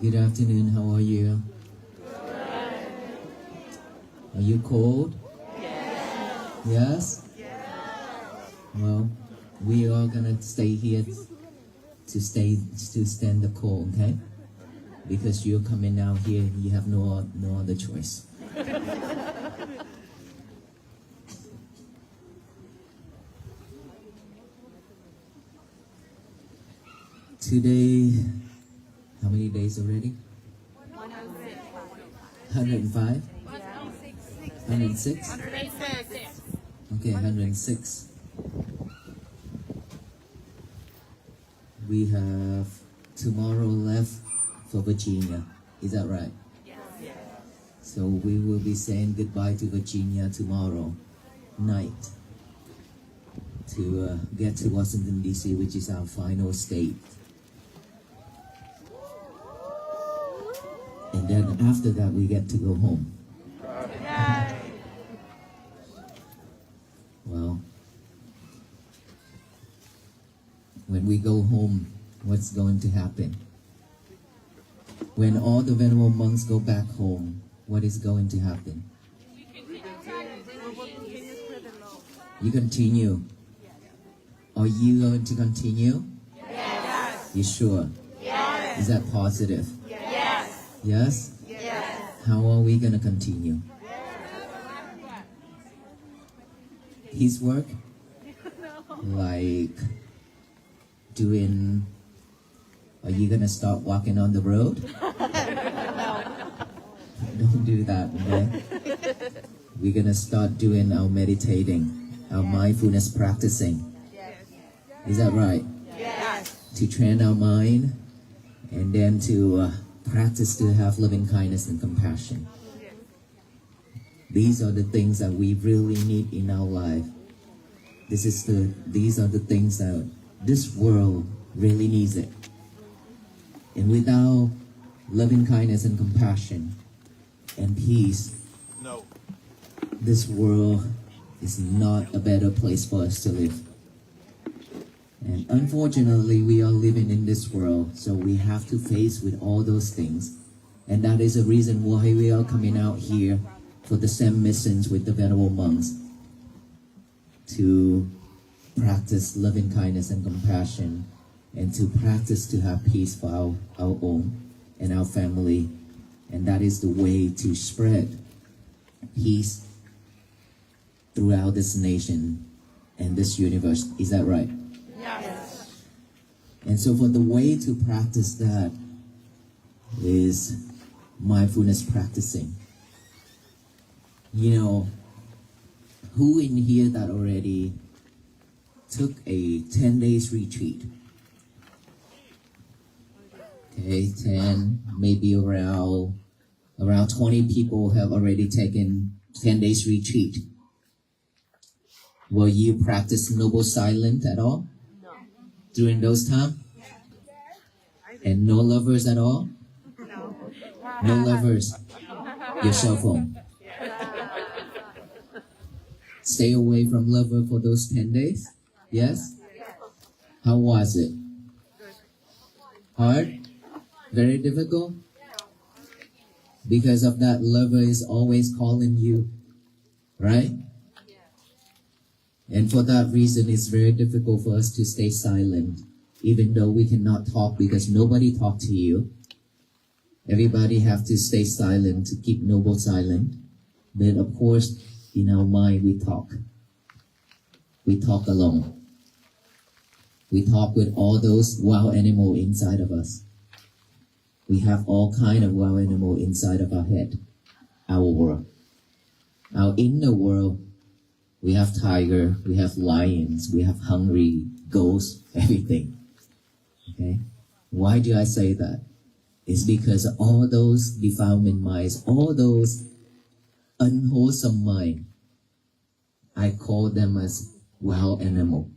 Good afternoon. How are you? Are you cold? Yes? Well, we are gonna stay here to stand the cold, okay? Because you're coming out here, you have no other choice. Today, how many days already? 105? 106? Okay, 106. We have tomorrow left for Virginia. Is that right? Yes. So we will be saying goodbye to Virginia tomorrow night to get to Washington, D.C., which is our final state. And then after that, we get to go home. Well, when we go home, what's going to happen? When all the venerable monks go back home, what is going to happen? You continue. Are you going to continue? Yes. You sure? Yes. Is that positive? Yes. Yes? Yes. How are we going to continue? His work? Like doing, are you going to start walking on the road? Don't do that, okay? We're going to start doing our meditating, our mindfulness practicing. Is that right? Yes. To train our mind and then to practice to have loving kindness and compassion. These are the things that we really need in our life. These are the things that this world really needs it. And without loving kindness and compassion and peace, this world is not a better place for us to live. And unfortunately, we are living in this world, so we have to face with all those things. And that is the reason why we are coming out here for the same missions with the venerable monks, to practice loving kindness and compassion, and to practice to have peace for our own and our family. And that is the way to spread peace throughout this nation and this universe. Is that right? Yes. And so for the way to practice that is mindfulness practicing. You know, who in here that already took a 10 days retreat? Okay, 10, maybe around 20 people have already taken 10 days retreat. Will you practice noble silence at all? No. During those times? And no lovers at all? No. No lovers. Your cell phone. Stay away from lover for those 10 days? Yes? How was it? Hard? Very difficult? Because of that, lover is always calling you, right? And for that reason, it's very difficult for us to stay silent, even though we cannot talk because nobody talk to you. Everybody have to stay silent to keep noble silent. But of course, in our mind, we talk. We talk alone. We talk with all those wild animal inside of us. We have all kind of wild animal inside of our head, our world. Our inner world, we have tiger, we have lions, we have hungry ghosts, everything. Okay? Why do I say that? It's because all those defilement minds, all those unwholesome mind, I call them as wild animal.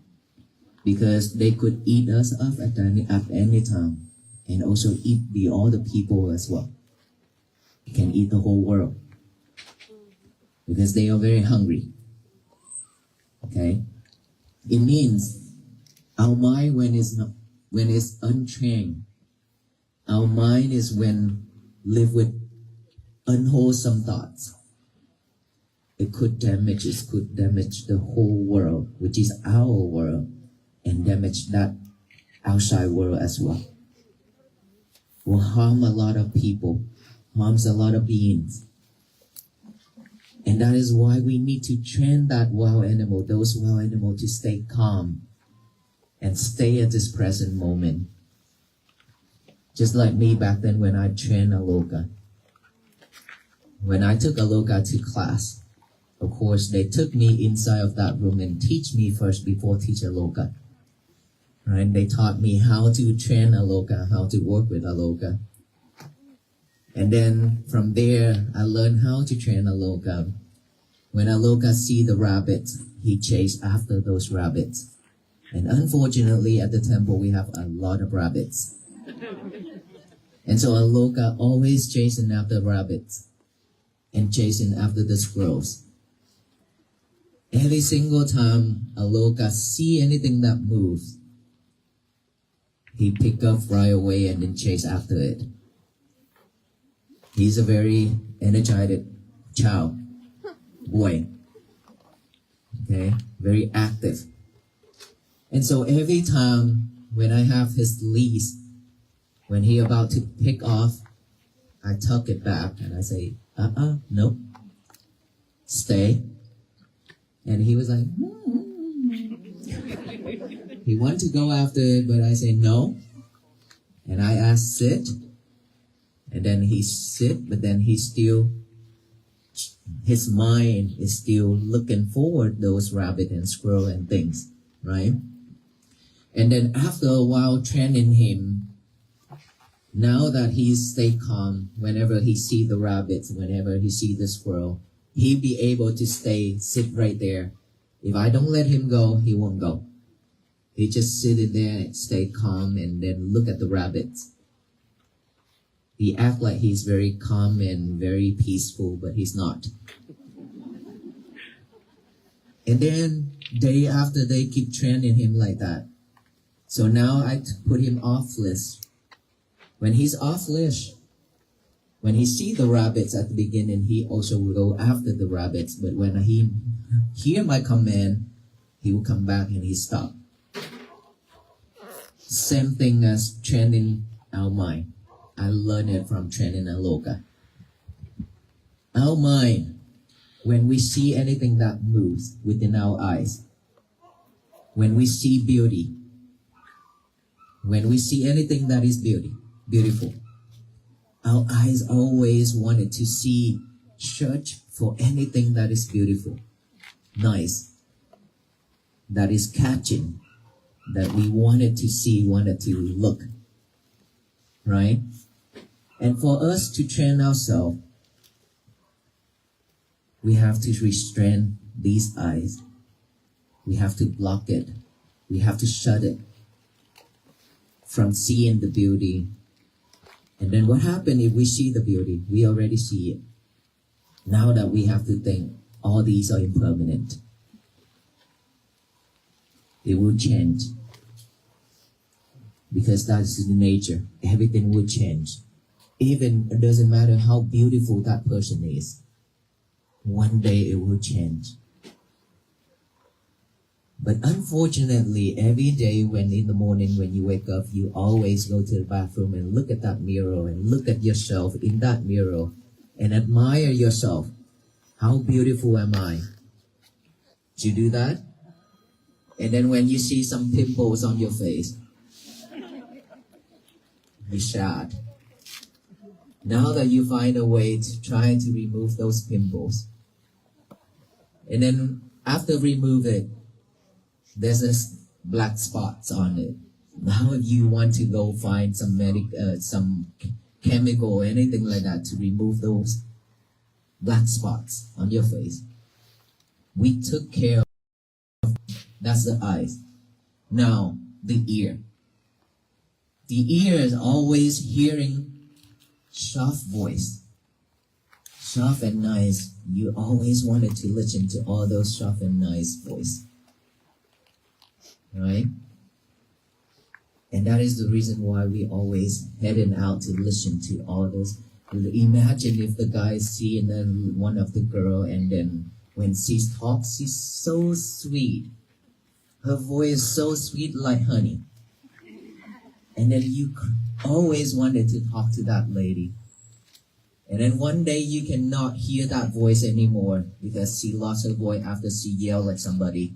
Because they could eat us up at any time. And also eat all the people as well. They can eat the whole world. Because they are very hungry. Okay? It means our mind when it's untrained, Our mind is when live with unwholesome thoughts. It could damage the whole world, which is our world, and damage that outside world as well. Will harm a lot of people, harms a lot of beings. And that is why we need to train those wild animals to stay calm and stay at this present moment. Just like me back then when I trained Aloka. When I took Aloka to class, of course, they took me inside of that room and teach me first before teach Aloka. Right? They taught me how to train Aloka, how to work with Aloka. And then from there, I learned how to train Aloka. When Aloka see the rabbits, he chase after those rabbits. And unfortunately, at the temple, we have a lot of rabbits. And so Aloka always chasing after rabbits and chasing after the squirrels. Every single time Aloka see anything that moves, he pick up right away and then chase after it. He's a very energetic child, boy. Okay, very active. And so every time when I have his leash, when he about to pick off, I tuck it back and I say, no, stay. And he was like, He wanted to go after it, but I say no. And I ask sit. And then he sit, but then his mind is still looking forward those rabbit and squirrel and things, right? And then after a while training him, now that he stay calm, whenever he see the rabbits, whenever he see the squirrel, he be able to sit right there. If I don't let him go, he won't go. He just sit in there, stay calm, and then look at the rabbits. He act like he's very calm and very peaceful, but he's not. And then day after day keep training him like that. So now I put him off leash. When he's off leash, when he see the rabbits at the beginning, he also will go after the rabbits. But when he hear my command, he will come back and he stop. Same thing as training our mind. I learned it from training Aloka. Our mind, when we see anything that moves within our eyes, when we see beauty, when we see anything that is beautiful, our eyes always wanted to search for anything that is beautiful, nice, that is catching, that we wanted to see, wanted to look, right? And for us to train ourselves, we have to restrain these eyes. We have to block it. We have to shut it from seeing the beauty. And then what happens if we see the beauty? We already see it. Now that we have to think, all these are impermanent. It will change. Because that's the nature. Everything will change. Even it doesn't matter how beautiful that person is. One day it will change. But unfortunately, every day when in the morning when you wake up, you always go to the bathroom and look at that mirror and look at yourself in that mirror and admire yourself. How beautiful am I? Do you do that? And then when you see some pimples on your face, you're sad. Now that you find a way to try to remove those pimples, and then after remove it, there's this black spots on it. Now you want to go find some chemical or anything like that to remove those black spots on your face. We took care of, that's the eyes. Now, the ear. The ear is always hearing soft voice, soft and nice. You always wanted to listen to all those soft and nice voice, right? And that is the reason why we always heading out to listen to all those. Imagine if the guy see and then one of the girl, and then when she talks, she's so sweet. Her voice is so sweet like honey. And then you always wanted to talk to that lady. And then one day you cannot hear that voice anymore because she lost her voice after she yelled at somebody.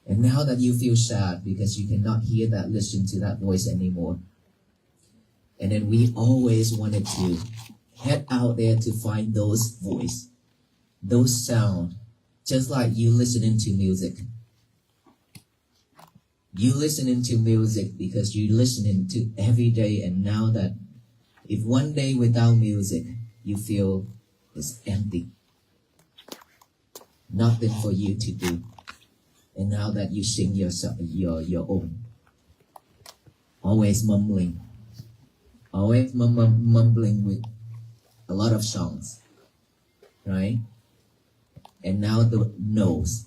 And now that you feel sad because you cannot hear that, listen to that voice anymore. And then we always wanted to head out there to find those voice, those sound, just like you listening to music. You listening to music because you listening to every day, and now that if one day without music, you feel it's empty. Nothing for you to do. And now that you sing your own, always mumbling with a lot of songs, right? And now the nose.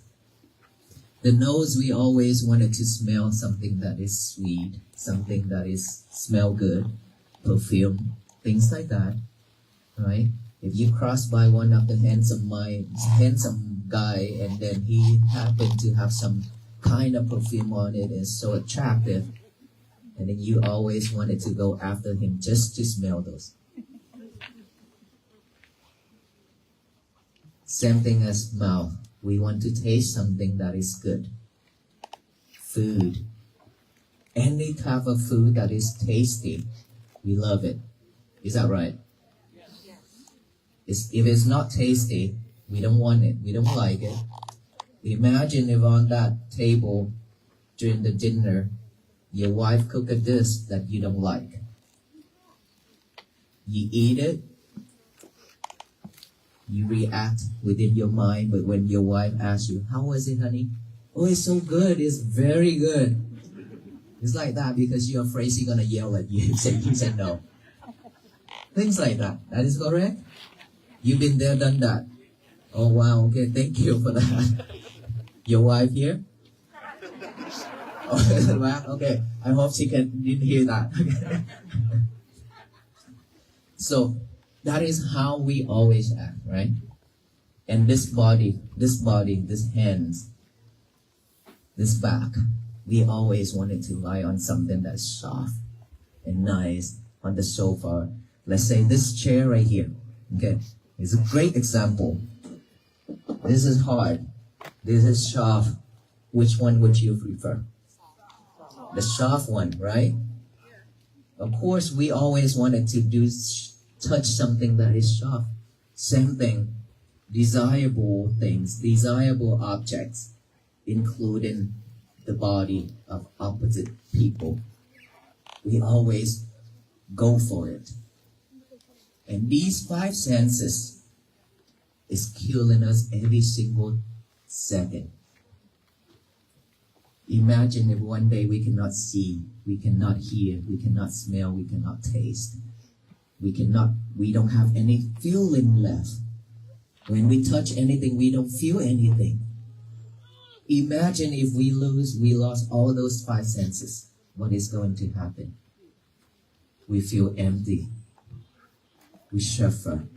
The nose, we always wanted to smell something that is sweet, something that is smell good, perfume, things like that, right? If you cross by one of the handsome guy and then he happened to have some kind of perfume on it and so attractive, and then you always wanted to go after him just to smell those. Same thing as mouth. We want to taste something that is good. Food. Any type of food that is tasty, we love it. Is that right? If it's not tasty, we don't want it. We don't like it. Imagine if on that table during the dinner, your wife cooked a dish that you don't like. You eat it, you react within your mind, but when your wife asks you, how was it, honey? Oh, it's so good. It's very good. It's like that because you're afraid she's going to yell at you. You said no. Things like that. That is correct? You've been there, done that. Oh, wow. Okay, thank you for that. Your wife here? Oh, wow. Okay, I hope she didn't hear that. So, that is how we always act, right? And this body, this hands, this back, we always wanted to lie on something that's soft and nice on the sofa. Let's say this chair right here, okay? It's a great example. This is hard. This is soft. Which one would you prefer? The soft one, right? Of course, we always wanted to touch something that is soft. Same thing, desirable things, desirable objects, including the body of opposite people. We always go for it. And these five senses is killing us every single second. Imagine if one day we cannot see, we cannot hear, we cannot smell, we cannot taste. We don't have any feeling left. When we touch anything, we don't feel anything. Imagine if we lost all those five senses. What is going to happen? We feel empty. We suffer.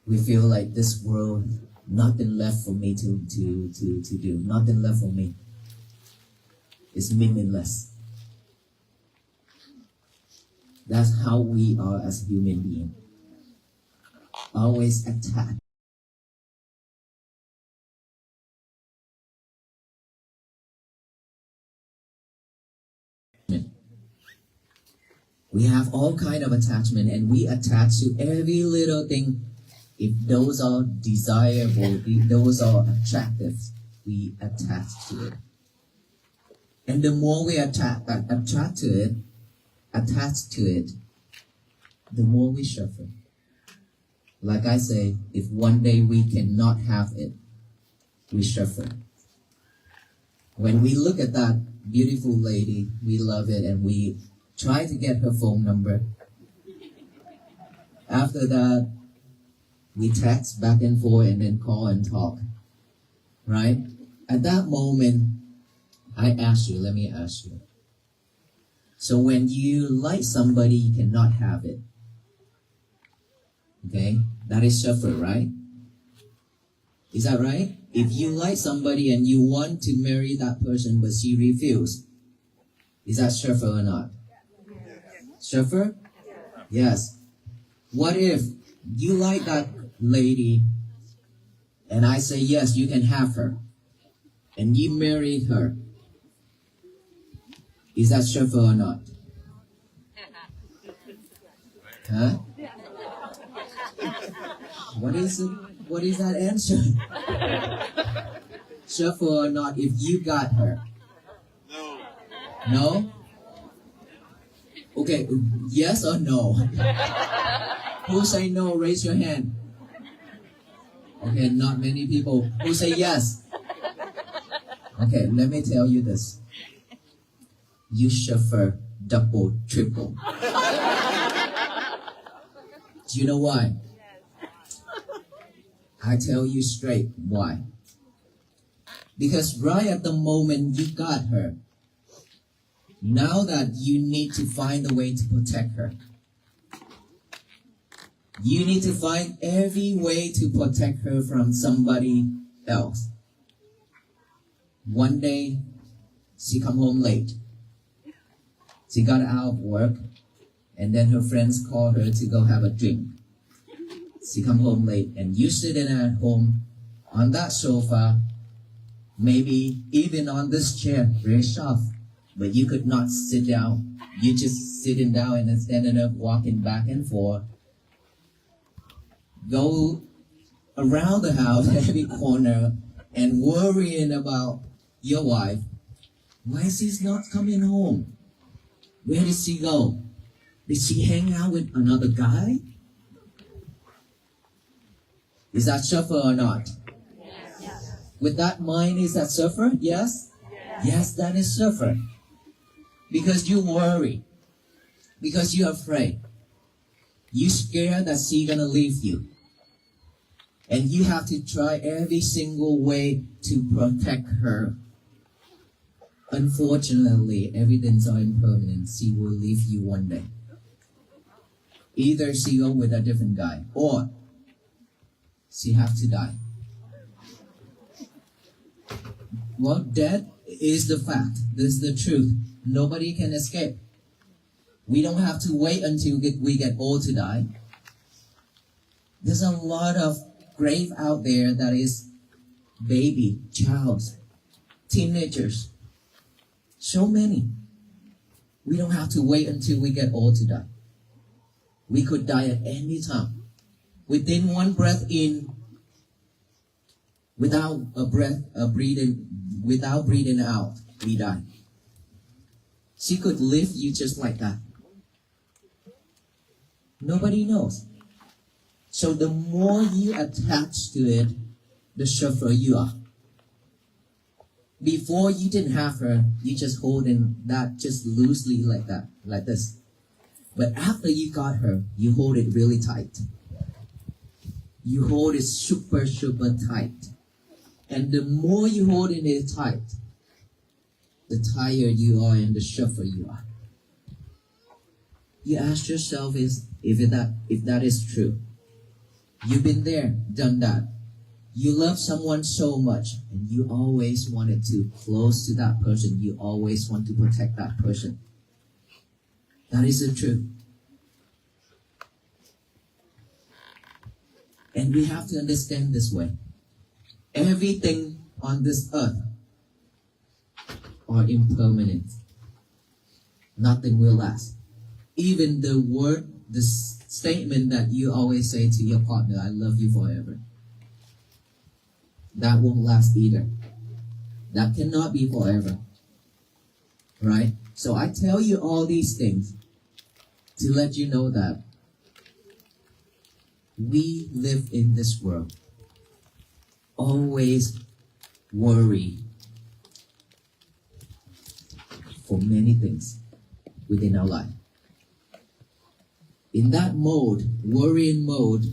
We feel like this world, nothing left for me to do. Nothing left for me. It's meaningless. That's how we are as human beings. Always attached. We have all kind of attachment, and we attach to every little thing. If those are desirable, if those are attractive, we attach to it. And the more we attach to it, the more we suffer. Like I say, if one day we cannot have it, we suffer. When we look at that beautiful lady, we love it and we try to get her phone number. After that, we text back and forth and then call and talk. Right? At that moment, let me ask you. So when you like somebody, you cannot have it. Okay? That is suffer, right? Is that right? If you like somebody and you want to marry that person but she refused, is that suffer or not? Suffer? Yes. What if you like that lady and I say, yes, you can have her, and you marry her? Is that suffer or not? Huh? What is it? What is that answer? Suffer or not if you got her? No. No? Okay, yes or no? Who say no, raise your hand. Okay, not many people. Who say yes? Okay, let me tell you this. You suffer double, triple. Do you know why? I tell you straight why. Because right at the moment you got her, now that you need to find a way to protect her. You need to find every way to protect her from somebody else. One day, she come home late. She got out of work, and then her friends call her to go have a drink. She come home late, and you sitting at home on that sofa, maybe even on this chair, very soft, but you could not sit down. You just sitting down and then standing up, walking back and forth. Go around the house, every corner, and worrying about your wife. Why is she not coming home? Where did she go? Did she hang out with another guy? Is that suffer or not? Yes. With that mind, is that suffer? Yes? Yes, that is suffer. Because you worry. Because you're afraid. You're scared that she's gonna leave you. And you have to try every single way to protect her. Unfortunately, everything's so impermanent. She will leave you one day. Either she go with a different guy, or she have to die. Well, death is the fact. This is the truth. Nobody can escape. We don't have to wait until we get old to die. There's a lot of grave out there that is baby, child, teenagers. So many. We don't have to wait until we get old to die. We could die at any time. Within one breath in, without breathing out, we die. She could leave you just like that. Nobody knows. So the more you attach to it, the suffer you are. Before you didn't have her, you just holding that just loosely like that, like this. But after you got her, you hold it really tight. You hold it super, super tight. And the more you hold it tight, the tired you are and the suffer you are. You ask yourself if that is true. You've been there, done that. You love someone so much and you always wanted to close to that person. You always want to protect that person. That is the truth. And we have to understand this way. Everything on this earth are impermanent. Nothing will last. Even the word, the statement that you always say to your partner, I love you forever. That won't last either. That cannot be forever. Right? So I tell you all these things to let you know that we live in this world. Always worry for many things within our life. In that mode, worrying mode,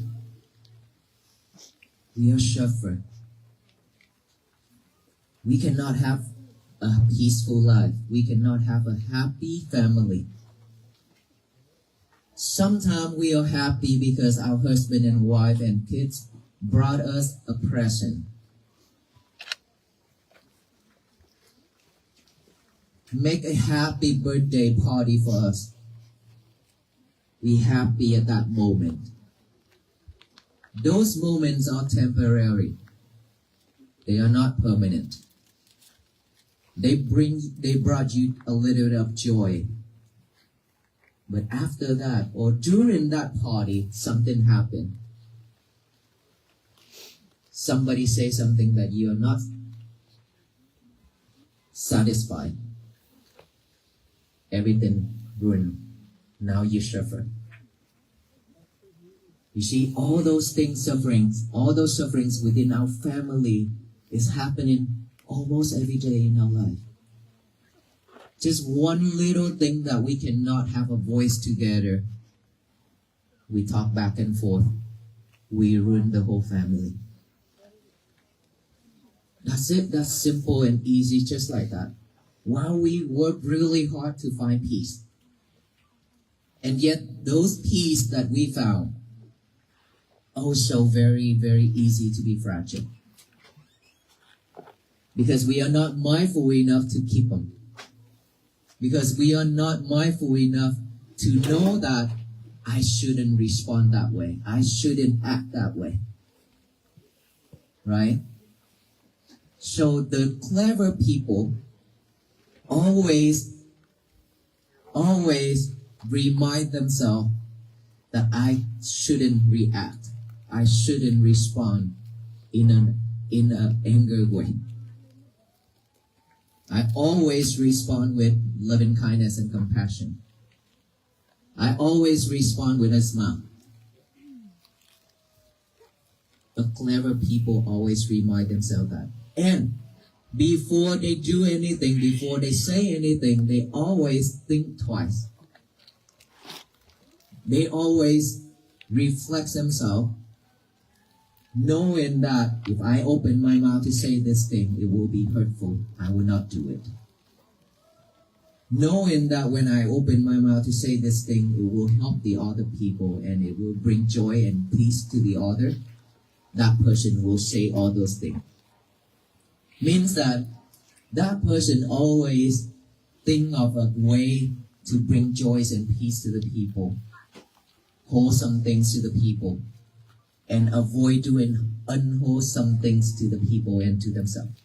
we are suffering. We cannot have a peaceful life. We cannot have a happy family. Sometimes we are happy because our husband and wife and kids brought us a present. Make a happy birthday party for us. Be happy at that moment. Those moments are temporary. They are not permanent. They brought you a little bit of joy. But after that, or during that party, something happened. Somebody say something that you are not satisfied. Everything ruined. Now you suffer. You see, all those sufferings within our family is happening almost every day in our life. Just one little thing that we cannot have a voice together. We talk back and forth. We ruin the whole family. That's it. That's simple and easy, just like that. While we work really hard to find peace. And yet, those peace that we found, also very, very easy to be fragile. Because we are not mindful enough to keep them. Because we are not mindful enough to know that I shouldn't respond that way. I shouldn't act that way. Right? So the clever people always remind themselves that I shouldn't react. I shouldn't respond in an anger way. I always respond with loving kindness and compassion. I always respond with a smile. But clever people always remind themselves that. And before they do anything, before they say anything, they always think twice. They always reflect themselves, knowing that if I open my mouth to say this thing, it will be hurtful. I will not do it. Knowing that when I open my mouth to say this thing, it will help the other people and it will bring joy and peace to the other, that person will say all those things. Means that person always think of a way to bring joy and peace to the people, wholesome things to the people, and avoid doing unwholesome things to the people and to themselves.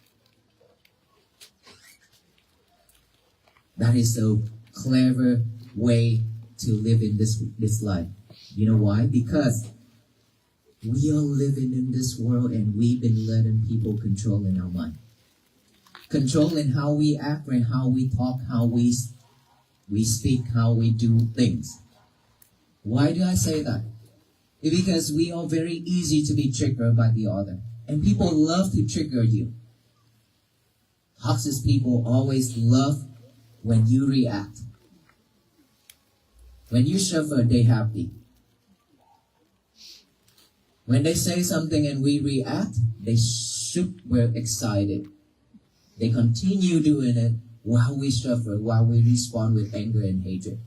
That is a clever way to live in this life. You know why? Because we are living in this world and we've been letting people control in our mind. Controlling how we act and how we talk, how we speak, how we do things. Why do I say that? Because we are very easy to be triggered by the other. And people love to trigger you. Toxic people always love when you react. When you suffer, they happy. When they say something and we react, they super excited. They continue doing it while we suffer, while we respond with anger and hatred.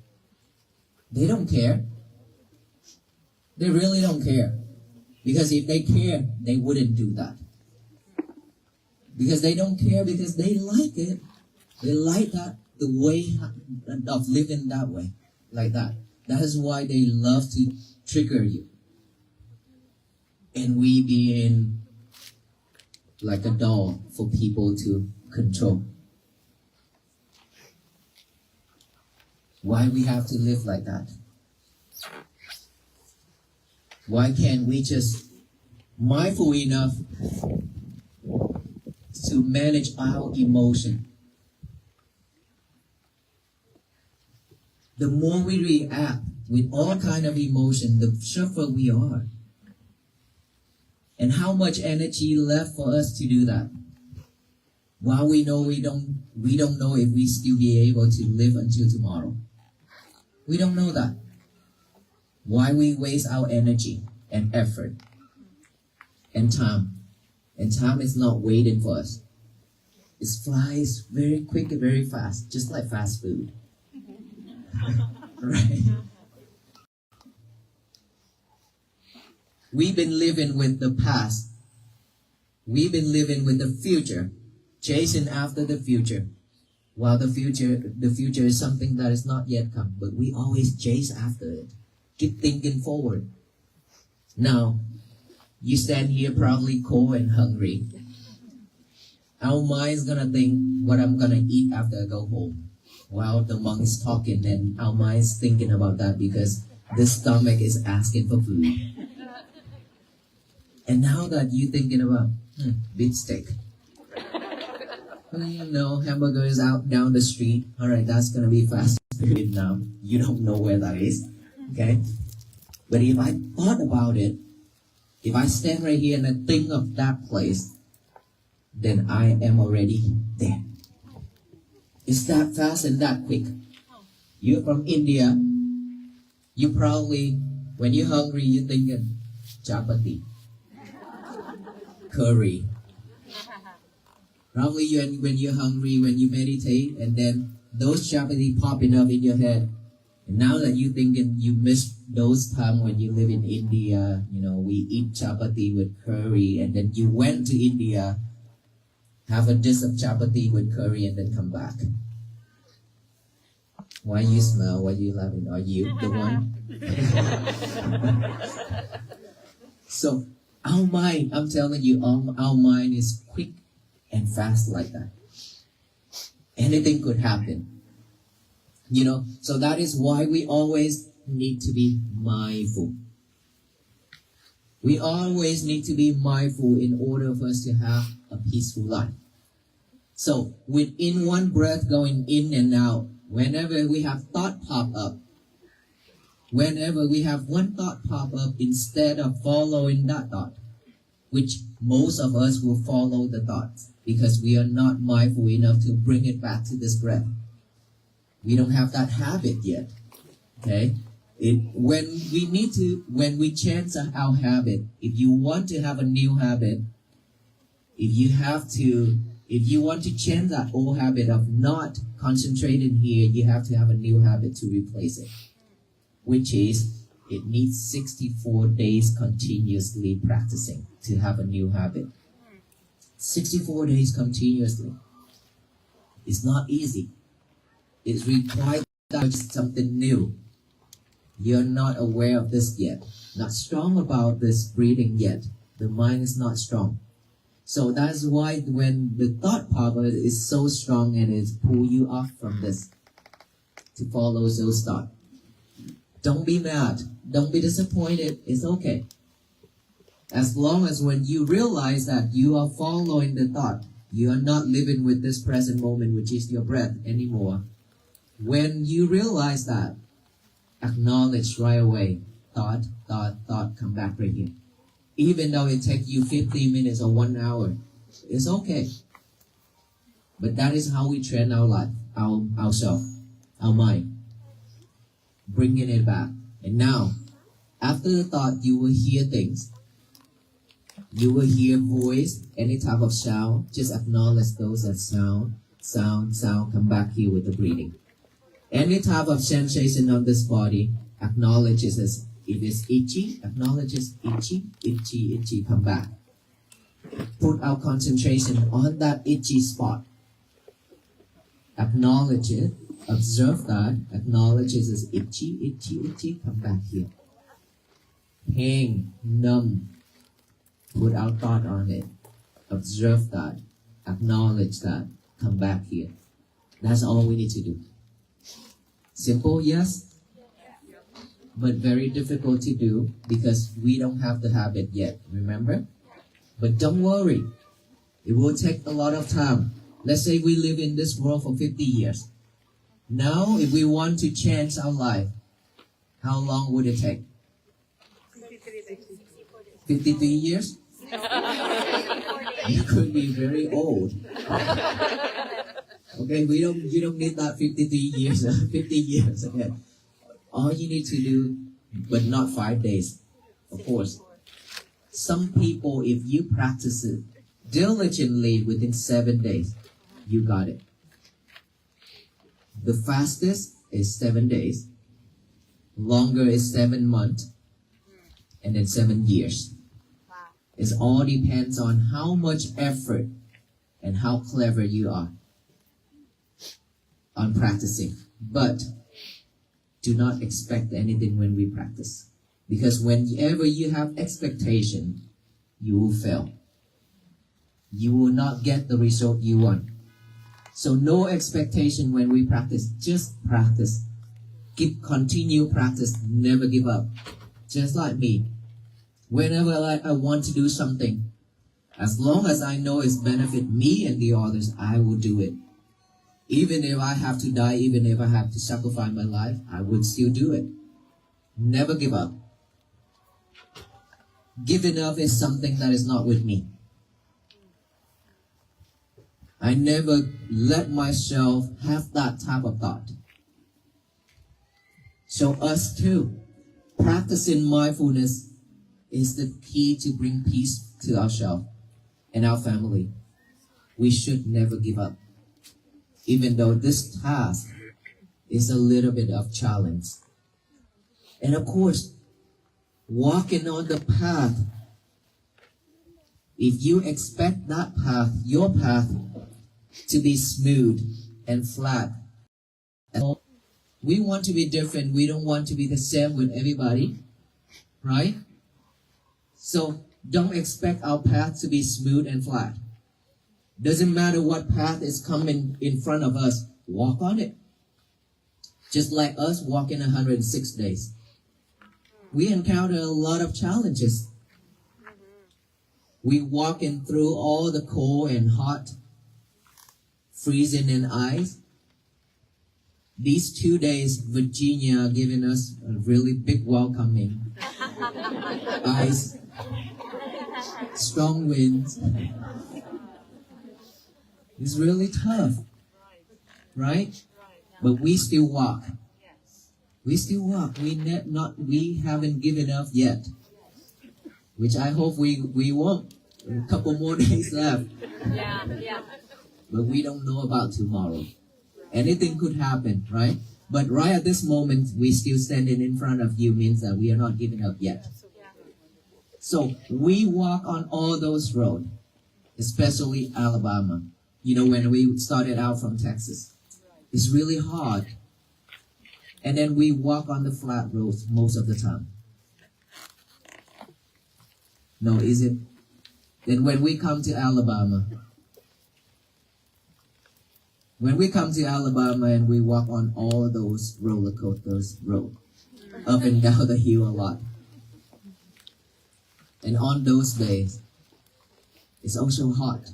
They don't care. They really don't care. Because if they care, they wouldn't do that. Because they don't care because they like it. They like that, the way of living that way, like that. That is why they love to trigger you. And we being like a doll for people to control. Why we have to live like that? Why can't we just mindful enough to manage our emotion? The more we react with all kind of emotion, the suffer we are. And how much energy left for us to do that? While we know we don't know if we still be able to live until tomorrow. We don't know that. Why we waste our energy and effort and time. And time is not waiting for us. It flies very quick and very fast, just like fast food. Right? We've been living with the past. We've been living with the future, chasing after the future. While the future is something that is not yet come, but we always chase after it. Keep thinking forward. Now, you stand here probably cold and hungry. Our mind's gonna think what I'm gonna eat after I go home. While the monk is talking, and our mind's thinking about that because the stomach is asking for food. And now that you're thinking about beef steak. No, hamburger is out down the street. Alright, that's gonna be fast food now. You don't know where that is. Okay? But if I thought about it, if I stand right here and I think of that place, then I am already there. It's that fast and that quick. You're from India. You probably, when you're hungry, you're thinking chapati, curry. Probably when you're hungry, when you meditate, and then those chapati popping up in your head. And now that you're thinking you miss those times when you live in India, we eat chapati with curry, and then you went to India, have a dish of chapati with curry, and then come back. Why you smile? Why you laughing? Are you the one? So our mind, I'm telling you, our mind is quick and fast like that. Anything could happen. So that is why we always need to be mindful. We always need to be mindful in order for us to have a peaceful life. So within one breath going in and out, whenever we have thought pop up, whenever we have one thought pop up, instead of following that thought, which most of us will follow the thoughts because we are not mindful enough to bring it back to this breath. We don't have that habit yet. Okay? When we change our habit, if you want to have a new habit, if you want to change that old habit of not concentrating here, you have to have a new habit to replace it. Which is, it needs 64 days continuously practicing to have a new habit. 64 days continuously. It's not easy. It requires something new. You're not aware of this yet. Not strong about this breathing yet. The mind is not strong. So that's why when the thought power is so strong and it pulls you off from this to follow those thoughts. Don't be mad. Don't be disappointed. It's okay. As long as when you realize that you are following the thought, you are not living with this present moment, which is your breath anymore. When you realize that, acknowledge right away. Thought, come back right here. Even though it takes you 15 minutes or 1 hour, it's okay. But that is how we train our life, ourselves, our mind. Bringing it back. And now, after the thought, you will hear things. You will hear voice, any type of sound. Just acknowledge those as sound. Come back here with the breathing. Any type of sensation on this body, acknowledge it as if it's itchy, acknowledge it's itchy, come back. Put our concentration on that itchy spot. Acknowledge it, observe that, acknowledge it as itchy, come back here. Pain, numb, put our thought on it. Observe that, acknowledge that, come back here. That's all we need to do. Simple, yes? But very difficult to do because we don't have the habit yet, remember? But don't worry. It will take a lot of time. Let's say we live in this world for 50 years. Now, if we want to change our life, how long would it take? 53 years? You could be very old. Okay, you don't need that 53 years, 50 years. Okay. All you need to do, but not 5 days, of course. Some people, if you practice it diligently within 7 days, you got it. The fastest is 7 days. Longer is 7 months. And then 7 years. Wow. It all depends on how much effort and how clever you are on practicing. But do not expect anything when we practice. Because whenever you have expectation, you will fail. You will not get the result you want. So no expectation when we practice. Just practice. Continue practice. Never give up. Just like me. Whenever I want to do something, as long as I know it's benefit me and the others, I will do it. Even if I have to die, even if I have to sacrifice my life, I would still do it. Never give up. Giving up is something that is not with me. I never let myself have that type of thought. So us too, practicing mindfulness is the key to bring peace to ourselves and our family. We should never give up. Even though this task is a little bit of challenge. And of course, walking on the path, if you expect that path, your path, to be smooth and flat, we want to be different. We don't want to be the same with everybody, right? So don't expect our path to be smooth and flat. Doesn't matter what path is coming in front of us, walk on it. Just like us walking 106 days. We encounter a lot of challenges. We walking through all the cold and hot, freezing in ice. These 2 days, Virginia giving us a really big welcoming. Ice, strong winds. It's really tough, right? But we still walk. We still walk. We haven't given up yet, which I hope we won't. A couple more days left. Yeah. But we don't know about tomorrow. Anything could happen, right? But right at this moment, we still standing in front of you means that we are not giving up yet. So we walk on all those roads, especially Alabama. You know, when we started out from Texas, it's really hard. And then we walk on the flat roads most of the time. No, is it? Then when we come to Alabama, and we walk on all those roller coasters road, up and down the hill a lot. And on those days, it's also hot.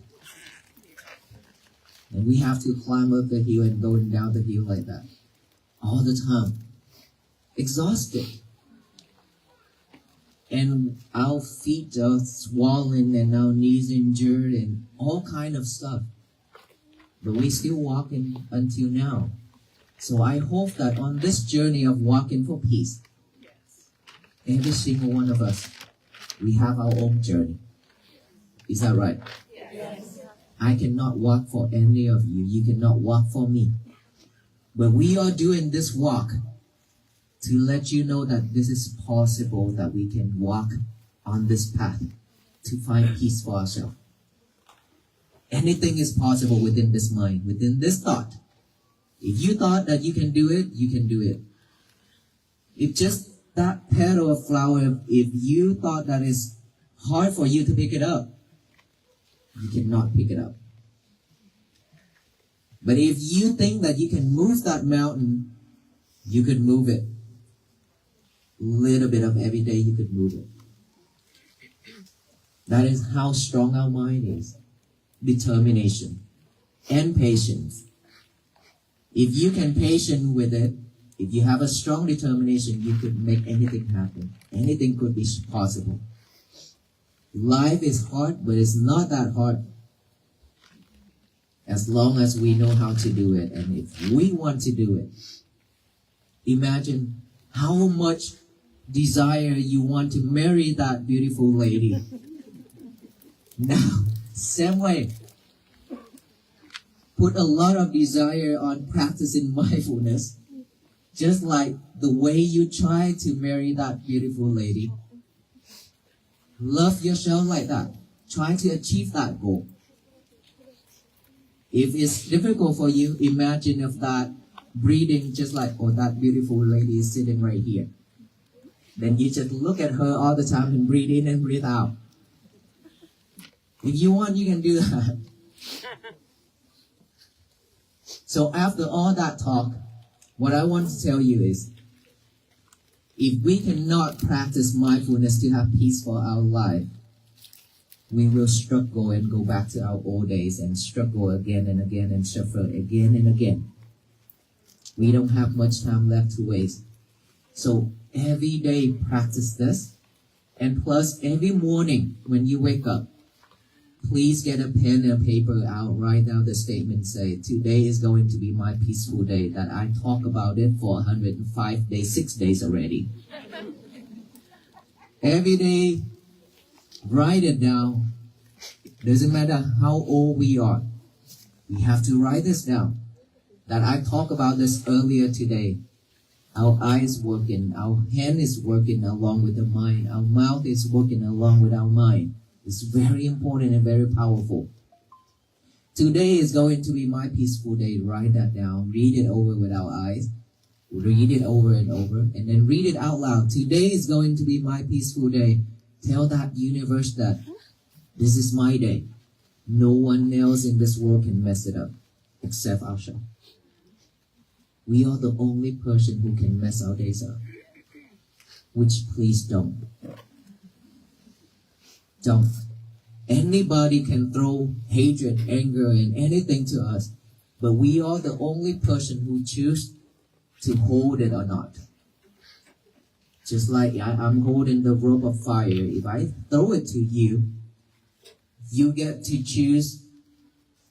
And we have to climb up the hill and going down the hill like that. All the time. Exhausted. And our feet are swollen and our knees injured and all kind of stuff. But we still walking until now. So I hope that on this journey of walking for peace, every single one of us, we have our own journey. Is that right? Yes. I cannot walk for any of you. You cannot walk for me. But we are doing this walk to let you know that this is possible, that we can walk on this path to find peace for ourselves. Anything is possible within this mind, within this thought. If you thought that you can do it, you can do it. If just that petal of flower, if you thought that it's hard for you to pick it up, you cannot pick it up. But if you think that you can move that mountain, you could move it. Little bit of every day, you could move it. That is how strong our mind is. Determination and patience. If you can patient with it, if you have a strong determination, you could make anything happen. Anything could be possible. Life is hard, but it's not that hard as long as we know how to do it. And if we want to do it, imagine how much desire you want to marry that beautiful lady. Now, same way. put a lot of desire on practicing mindfulness, just like the way you try to marry that beautiful lady. Love yourself like that. Try to achieve that goal. If it's difficult for you, imagine if that breathing just like, oh, that beautiful lady is sitting right here. Then you just look at her all the time and breathe in and breathe out. If you want, you can do that. So after all that talk, what I want to tell you is, if we cannot practice mindfulness to have peace for our life, we will struggle and go back to our old days and struggle again and again and suffer again and again. We don't have much time left to waste. So every day practice this, and plus every morning when you wake up, please get a pen and paper out, write down the statement, say, today is going to be my peaceful day, that I talk about it for 105 days, 6 days already. Every day, write it down. Doesn't matter how old we are. We have to write this down. That I talked about this earlier today. Our eyes working, our hand is working along with the mind, our mouth is working along with our mind. It's very important and very powerful. Today is going to be my peaceful day. Write that down. Read it over with our eyes. Read it over and over. And then read it out loud. Today is going to be my peaceful day. Tell that universe that this is my day. No one else in this world can mess it up except ourselves. We are the only person who can mess our days up. Which please don't. Don't. Anybody can throw hatred, anger, and anything to us, but we are the only person who choose to hold it or not. Just like I'm holding the rope of fire. If I throw it to you, you get to choose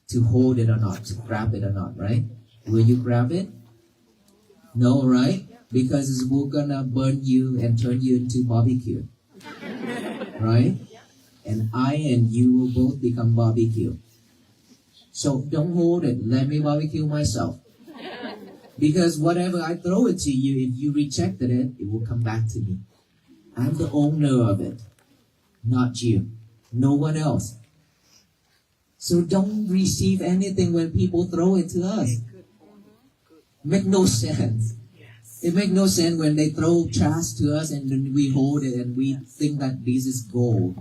to hold it or not, to grab it or not, right? Will you grab it? No, right? Because it's gonna burn you and turn you into barbecue. Right? And I and you will both become barbecue. So don't hold it. Let me barbecue myself. Because whatever I throw it to you, if you rejected it, it will come back to me. I'm the owner of it, not you. No one else. So don't receive anything when people throw it to us. Make no sense. It makes no sense when they throw trash to us and then we hold it and we think that this is gold.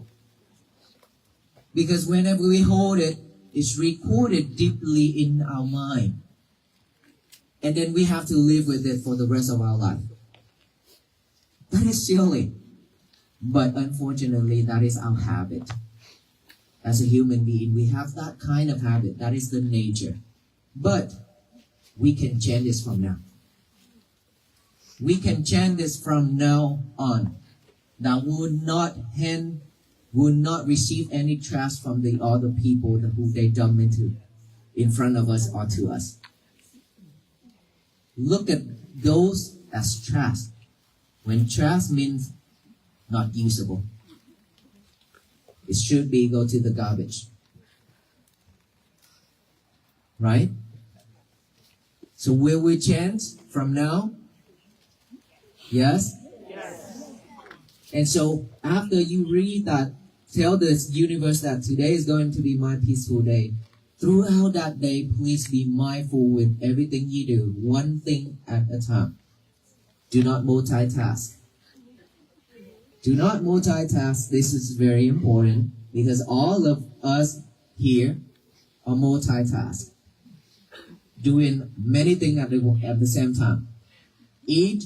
Because whenever we hold it, it's recorded deeply in our mind. And then we have to live with it for the rest of our life. That is silly. But unfortunately, that is our habit. As a human being, we have that kind of habit. That is the nature. But we can change this from now. We can change this from now on. That will not receive any trust from the other people who they dump into in front of us or to us. Look at those as trash. When trash means not usable, it should be go to the garbage. Right? So will we change from now? Yes? Yes. And so after you read that, tell this universe that today is going to be my peaceful day. Throughout that day, please be mindful with everything you do, one thing at a time. Do not multitask. Do not multitask. This is very important because all of us here are multitask, doing many things at the same time. Eat,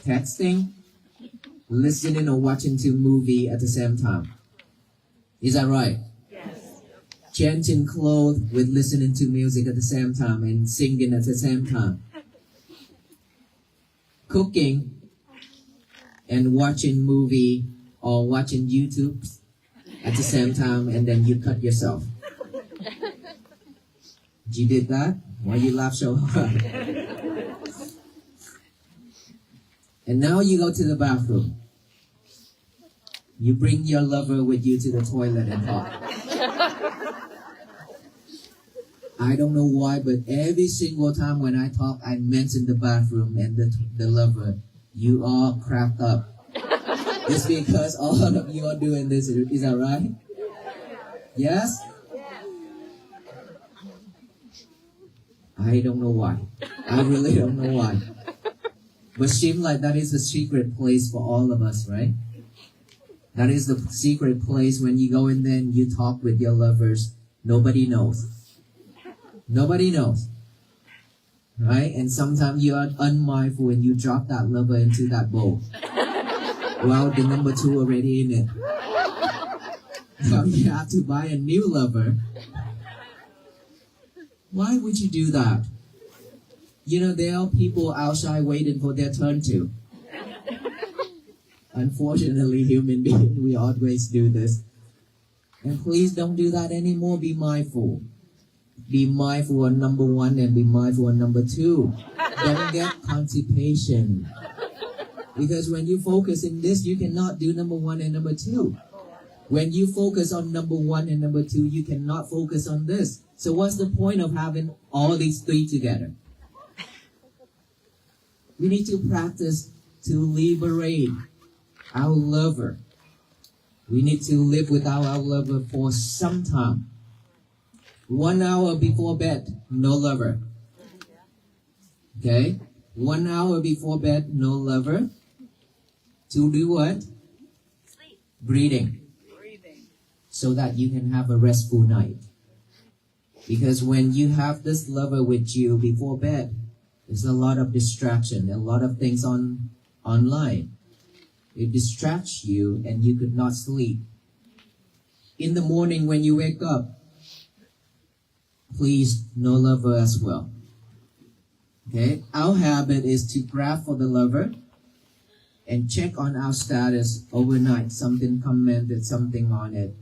texting, listening or watching to movie at the same time. Is that right? Yes. Changing clothes with listening to music at the same time and singing at the same time. Cooking and watching movie or watching YouTube at the same time, and then you cut yourself. You did that? Why you laugh so hard? And now you go to the bathroom. You bring your lover with you to the toilet and talk. I don't know why, but every single time when I talk, I mention the bathroom and the lover. You all cracked up. It's because all of you are doing this. Is that right? Yes? I don't know why. I really don't know why. But seems like that is a secret place for all of us, right? That is the secret place when you go in there and you talk with your lovers. Nobody knows. Nobody knows. Right? And sometimes you are unmindful and you drop that lover into that bowl. Well, the number 2 already in it. So you have to buy a new lover. Why would you do that? You know, there are people outside waiting for their turn too. Unfortunately, human beings, we always do this. And please don't do that anymore. Be mindful. Be mindful on number 1 and be mindful on number 2. Don't get constipation. Because when you focus in this, you cannot do number 1 and number 2. When you focus on number 1 and number 2, you cannot focus on this. So what's the point of having all these 3 together? We need to practice to liberate our lover. We need to live without our lover for some time. 1 hour before bed, no lover. Okay? 1 hour before bed, no lover. To do what? Sleep. Breathing. So that you can have a restful night. Because when you have this lover with you before bed, there's a lot of distraction, a lot of things online. It distracts you and you could not sleep. In the morning when you wake up, please no lover as well. Okay? Our habit is to grab for the lover and check on our status overnight. Something commented, something on it.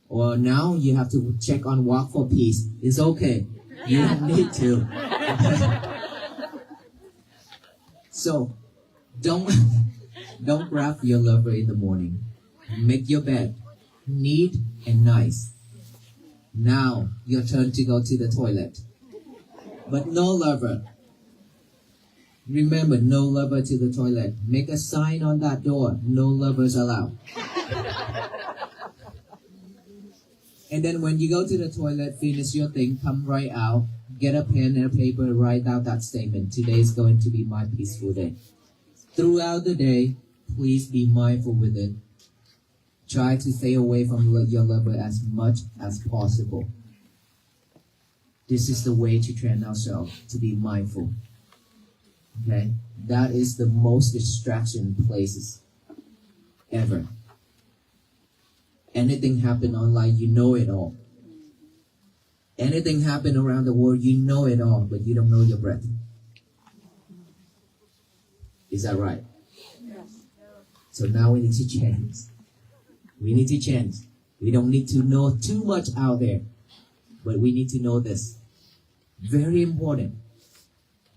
Or now you have to check on Walk for Peace. It's okay. You don't need to. So, don't grab your lover in the morning. Make your bed neat and nice. Now, your turn to go to the toilet. But no lover. Remember, no lover to the toilet. Make a sign on that door. No lovers allowed. And then when you go to the toilet, finish your thing, come right out, get a pen and a paper, write out that statement. Today is going to be my peaceful day. Throughout the day, please be mindful with it. Try to stay away from your lover as much as possible. This is the way to train ourselves to be mindful. Okay? That is the most distraction places ever. Anything happen online, you know it all. Anything happen around the world, you know it all, but you don't know your breath. Is that right? Yes. So now we need to change. We need to change. We don't need to know too much out there, but we need to know this. Very important.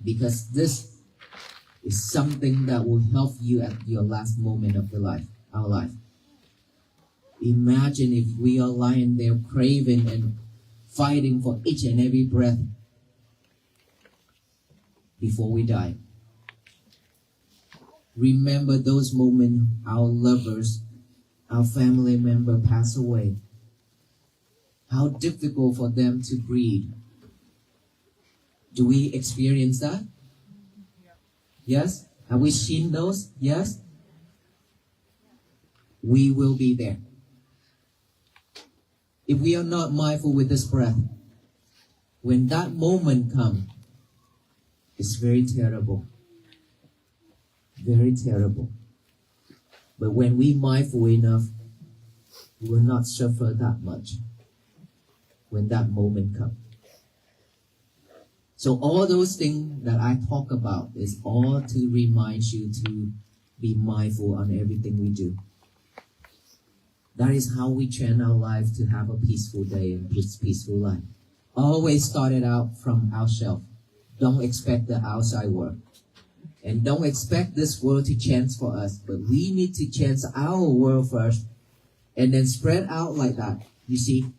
Because this is something that will help you at your last moment of our life. Imagine if we are lying there craving and fighting for each and every breath before we die. Remember those moments our lovers, our family member pass away. How difficult for them to breathe. Do we experience that? Yes? Have we seen those? Yes? We will be there. If we are not mindful with this breath, when that moment comes, it's very terrible. Very terrible. But when we mindful enough, we will not suffer that much when that moment comes. So all those things that I talk about is all to remind you to be mindful on everything we do. That is how we train our life to have a peaceful day and peaceful life. Always start it out from ourselves. Don't expect the outside world. And don't expect this world to change for us. But we need to change our world first and then spread out like that. You see,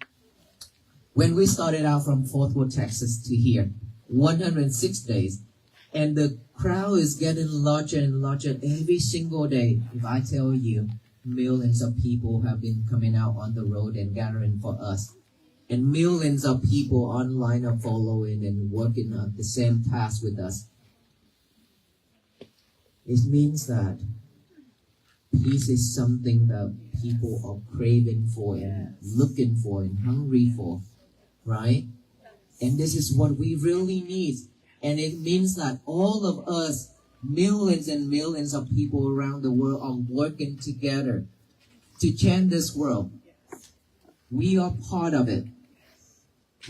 When we started out from Fort Worth, Texas to here, 106 days, and the crowd is getting larger and larger every single day. If I tell you, millions of people have been coming out on the road and gathering for us. And millions of people online are following and working on the same task with us. It means that peace is something that people are craving for and looking for and hungry for, right? And this is what we really need. And it means that all of us, millions and millions of people around the world, are working together to change this world. We are part of it.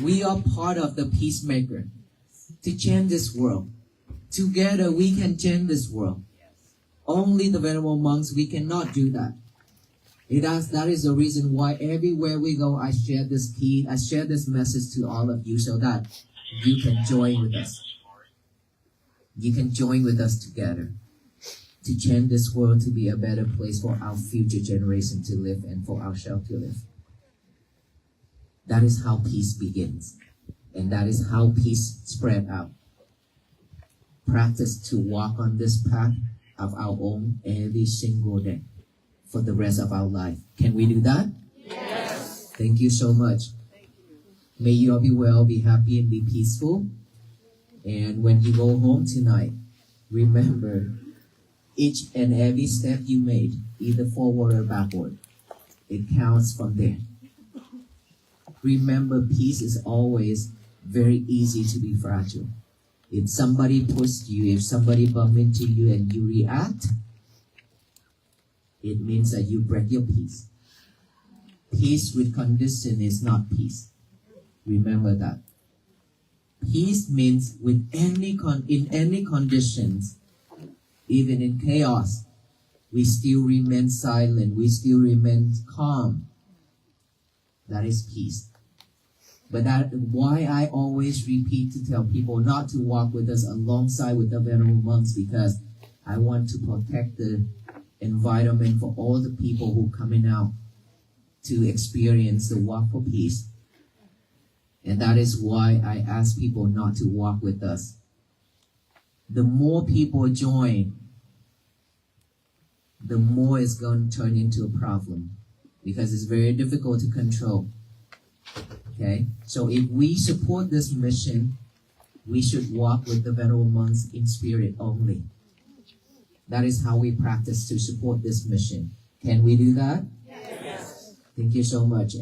We are part of the peacemaker to change this world. Together we can change this world. Only the Venerable Monks, we cannot do that. That is the reason why everywhere we go, I share this key, I share this message to all of you so that you can join with us. You can join with us together to change this world to be a better place for our future generation to live and for ourselves to live. That is how peace begins. And that is how peace spread out. Practice to walk on this path of our own every single day for the rest of our life. Can we do that? Yes. Thank you so much. May you all be well, be happy, and be peaceful. And when you go home tonight, remember each and every step you made, either forward or backward, it counts from there. Remember, peace is always very easy to be fragile. If somebody pushed you, if somebody bumped into you and you react, it means that you break your peace. Peace with condition is not peace. Remember that. Peace means in any conditions, even in chaos, we still remain silent, we still remain calm. That is peace. But that's why I always repeat to tell people not to walk with us alongside with the Venerable Monks, because I want to protect the environment for all the people who are coming out to experience the walk for peace. And that is why I ask people not to walk with us. The more people join, the more it's going to turn into a problem, because it's very difficult to control. Okay? So if we support this mission, we should walk with the Venerable Monks in spirit only. That is how we practice to support this mission. Can we do that? Yes. Thank you so much.